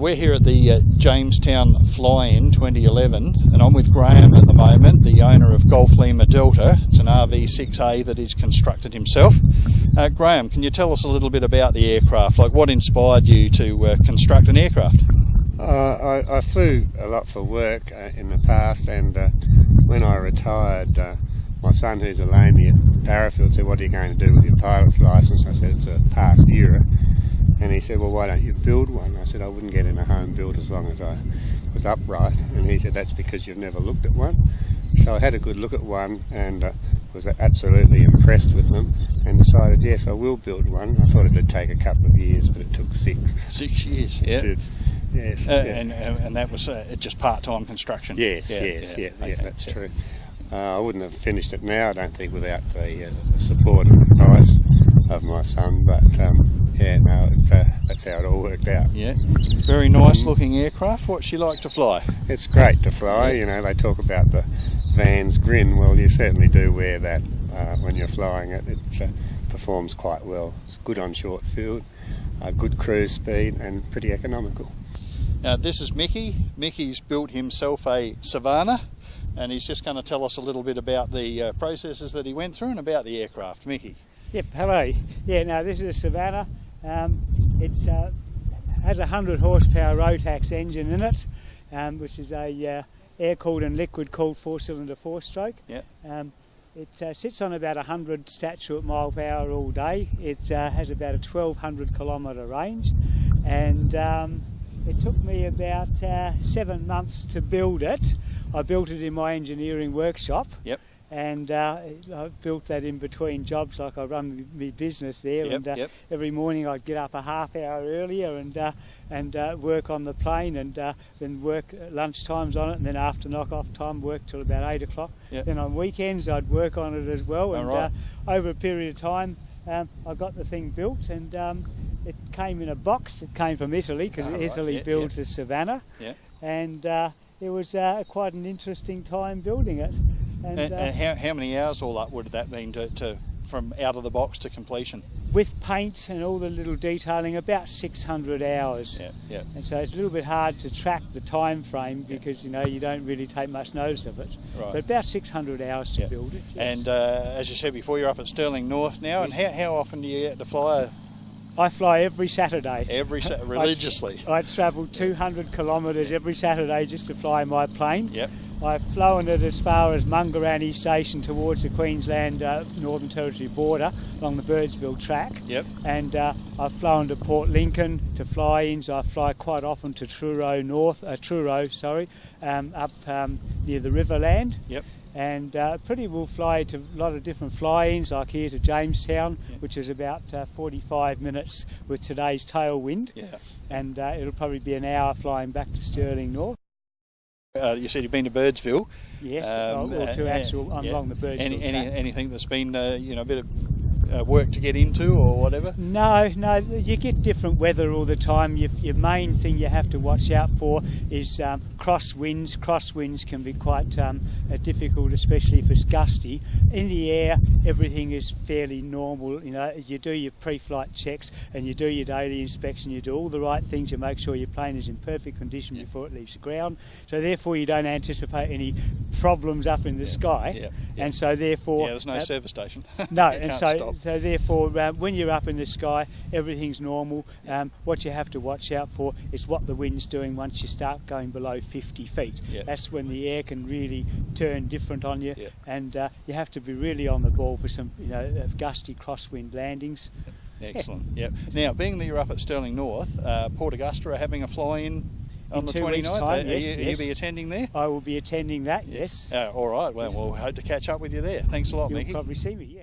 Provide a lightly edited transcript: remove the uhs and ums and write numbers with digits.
We're here at the Jamestown Fly-In 2011, and I'm with Graham at the moment, the owner of Golf Lima Delta. It's an RV6A that he's constructed himself. Graham, can you tell us a little bit about the aircraft? Like, what inspired you to construct an aircraft? I flew a lot for work in the past, and when I retired, my son, who's a lamey at Parafield, said, "What are you going to do with your pilot's licence?" I said, "It's a past era." And he said, "Well, why don't you build one?" I said, "I wouldn't get in a home built as long as I was upright." And he said, "That's because you've never looked at one." So I had a good look at one and was absolutely impressed with them, and decided, yes, I will build one. I thought it'd take a couple of years, but it took 6. 6 years, yeah. It did. Yes. And that was just part-time construction? Yes, okay. That's true. I wouldn't have finished it now, I don't think, without the support and advice of my son, but that's how it all worked out. Yeah, very nice looking aircraft. What's she like to fly? It's great to fly. You know, they talk about the Van's grin. Well, you certainly do wear that when you're flying it. It performs quite well. It's good on short field, good cruise speed, and pretty economical. Now, this is Mickey. Mickey's built himself a Savannah, and he's just going to tell us a little bit about the processes that he went through and about the aircraft. Mickey. Yep, hello. Yeah, no, this is a Savannah. It has a 100 horsepower Rotax engine in it, which is a air-cooled and liquid-cooled 4-cylinder 4-stroke. Yep. It sits on about 100 statute mile per hour all day. It has about a 1,200 kilometre range, and it took me about 7 months to build it. I built it in my engineering workshop. Yep. And I built that in between jobs, like I run my business there. Yep. Every morning I'd get up a half hour earlier and work on the plane, and then work at lunch times on it, and then after knock-off time work till about 8 o'clock. Yep. Then on weekends I'd work on it as well. And right. Over a period of time I got the thing built, and it came in a box. It came from Italy, because Italy builds a Savannah. Yep. And it was quite an interesting time building it. And how many hours all up would that mean to from out of the box to completion? With paint and all the little detailing, about 600 hours. Yeah. And so it's a little bit hard to track the time frame, because you don't really take much notice of it. Right. But about 600 hours to build it. Yes. And as you said before, you're up at Stirling North now. Yes. And how often do you get to fly? I fly every Saturday. Religiously? I travel 200 kilometres every Saturday just to fly my plane. Yep. I've flown it as far as Mungarani Station towards the Queensland Northern Territory border along the Birdsville track. Yep. And I've flown to Port Lincoln to fly-ins. I fly quite often to Truro, up near the Riverland. Yep. And pretty will fly to a lot of different fly-ins, like here to Jamestown, which is about 45 minutes with today's tailwind. Yeah. And it'll probably be an hour flying back to Stirling North. You said you've been to Birdsville. Yes, along the Birdsville track. Anything that's been a bit of work to get into or whatever? No, you get different weather all the time. Your main thing you have to watch out for is crosswinds. Crosswinds can be quite difficult, especially if it's gusty. In the air, everything is fairly normal. You do your pre-flight checks and you do your daily inspection. You do all the right things. You make sure your plane is in perfect condition before it leaves the ground. So therefore, you don't anticipate any problems up in the sky. And so therefore, there's no service station. No, and so therefore, when you're up in the sky, everything's normal. What you have to watch out for is what the wind's doing once you start going below 50 feet. That's when the air can really turn different on you, and you have to be really on the ball for some gusty crosswind landings. Excellent. Yep. Now, being that you're up at Stirling North, Port Augusta are having a fly-in on the 29th. You'll be attending there? I will be attending that, yes. All right. Well, we'll hope to catch up with you there. Thanks a lot, Mickey. You'll probably see me,